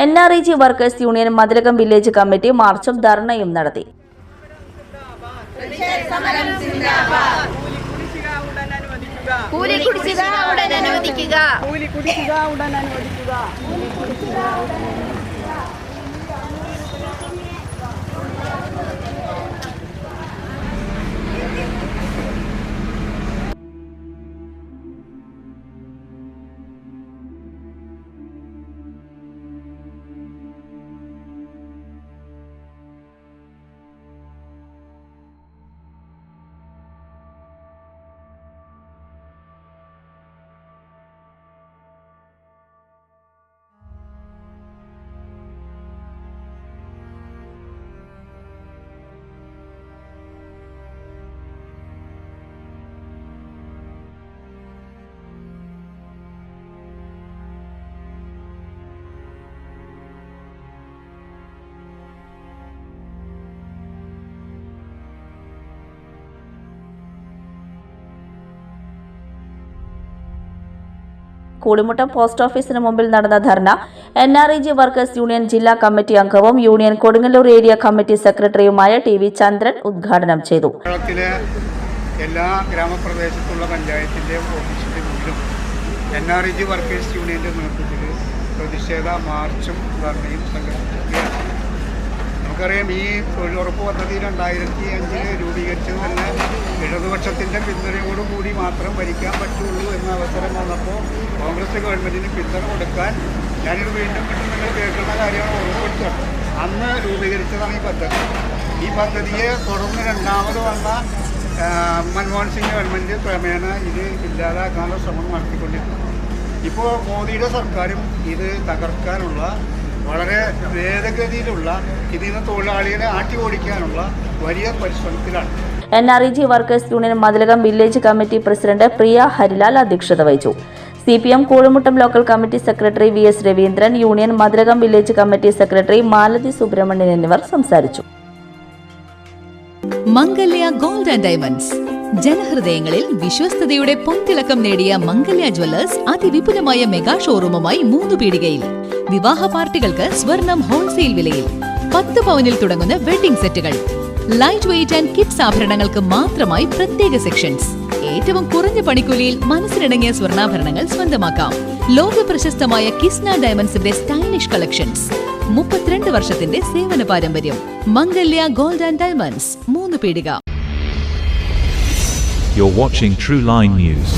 NREG workers union Mathilakam village committee മാർച്ചും ധർണയും നടത്തി. Koolimuttam post ഓഫീസിന് മുമ്പിൽ നടന്ന ധർണ NREG വർക്കേഴ്സ് യൂണിയൻ ജില്ലാ കമ്മിറ്റി അംഗവും യൂണിയൻ കൊടുങ്ങല്ലൂർ ഏരിയ കമ്മിറ്റി സെക്രട്ടറിയുമായ TV ചന്ദ്രൻ ഉദ്ഘാടനം ചെയ്തു. എല്ലാ ഗ്രാമപ്രദേശത്തുള്ള പഞ്ചായത്തിന്റെ ഓഫീസിന്റെ മുന്നിലും NREG വർക്കേഴ്സ് യൂണിയന്റെ നേതൃത്വത്തിൽ പ്രതിഷേധ മാർച്ചും ധർണയും സംഘടിപ്പിക്കുകയാണ്. നമുക്കറിയാം, ഈ തൊഴിലുറപ്പ് പദ്ധതി 2005 രൂപീകരിച്ചത് തന്നെ ഇടതുപക്ഷത്തിൻ്റെ പിന്തുണയോടുകൂടി മാത്രം ഭരിക്കാൻ പറ്റുള്ളൂ എന്ന അവസരം വന്നപ്പോൾ കോൺഗ്രസ് ഗവൺമെൻറ്റിന് പിന്തുണ കൊടുക്കാൻ ഞാനിത് വീണ്ടും നിങ്ങൾ കേൾക്കുന്ന കാര്യമാണ് ഓർമ്മപ്പെടുത്തുന്നത്. അന്ന് രൂപീകരിച്ചതാണ് ഈ പദ്ധതി. ഈ പദ്ധതിയെ തുടർന്ന് രണ്ടാമത് വന്ന മൻമോഹൻ സിംഗ് ഗവൺമെൻറ് ക്രമേണ ഇത് ഇല്ലാതാക്കാനുള്ള ശ്രമം നടത്തിക്കൊണ്ടിരുന്നു. ഇപ്പോൾ മോദിയുടെ സർക്കാരും ഇത് തകർക്കാനുള്ള വളരെ വേഗഗതിയിലുള്ള ഇതിൽ നിന്ന് തൊഴിലാളികളെ ആട്ടി ഓടിക്കാനുള്ള വലിയ പരിശ്രമത്തിലാണ്. NREG workers union Mathilakam village committee president Priya Harilal അധ്യക്ഷത വഹിച്ചു. CPM Koolimuttam local committee secretary VS Raveendran, union Mathilakam village committee secretary Malathi Subramanian എന്നിവർ സംസാരിച്ചു. മംഗല്യ ഗോൾഡ് ആൻഡ് ഡയമണ്ട്സ്, ജനഹൃദയങ്ങളിൽ വിശ്വസ്തയുടെ പൊൻതിളക്കം നേടിയ മംഗല്യ ജ്വല്ലേഴ്സ് അതിവിപുലമായ മെഗാ ഷോറൂമുമായി 3 പീടികയിൽ. വിവാഹ പാർട്ടികൾക്ക് സ്വർണം ഹോൾസെയിൽ വിലയിൽ. 10 പവനിൽ തുടങ്ങുന്ന വെഡിംഗ് സെറ്റുകൾ, ലൈറ്റ് വെയ്റ്റ് ആൻഡ് കിഡ്സ് ആഭരണങ്ങൾക്ക് മാത്രമായി പ്രത്യേക സെക്ഷൻസ്. ഏറ്റവും കുറഞ്ഞ പണിക്കൂലിയിൽ മനസ്സിനിണങ്ങിയ സ്വർണ്ണാഭരണങ്ങൾ സ്വന്തമാക്കാം. ലോക പ്രശസ്തമായ കിസ്ന ഡയമണ്ട്സിന്റെ സ്റ്റൈലിഷ് കളക്ഷൻസ്. 32 വർഷത്തിന്റെ സേവന പാരമ്പര്യം. മംഗല്യ ഗോൾഡ് ആൻഡ് ഡയമണ്ട്സ്, 3 പീടിക. You're watching True Line News.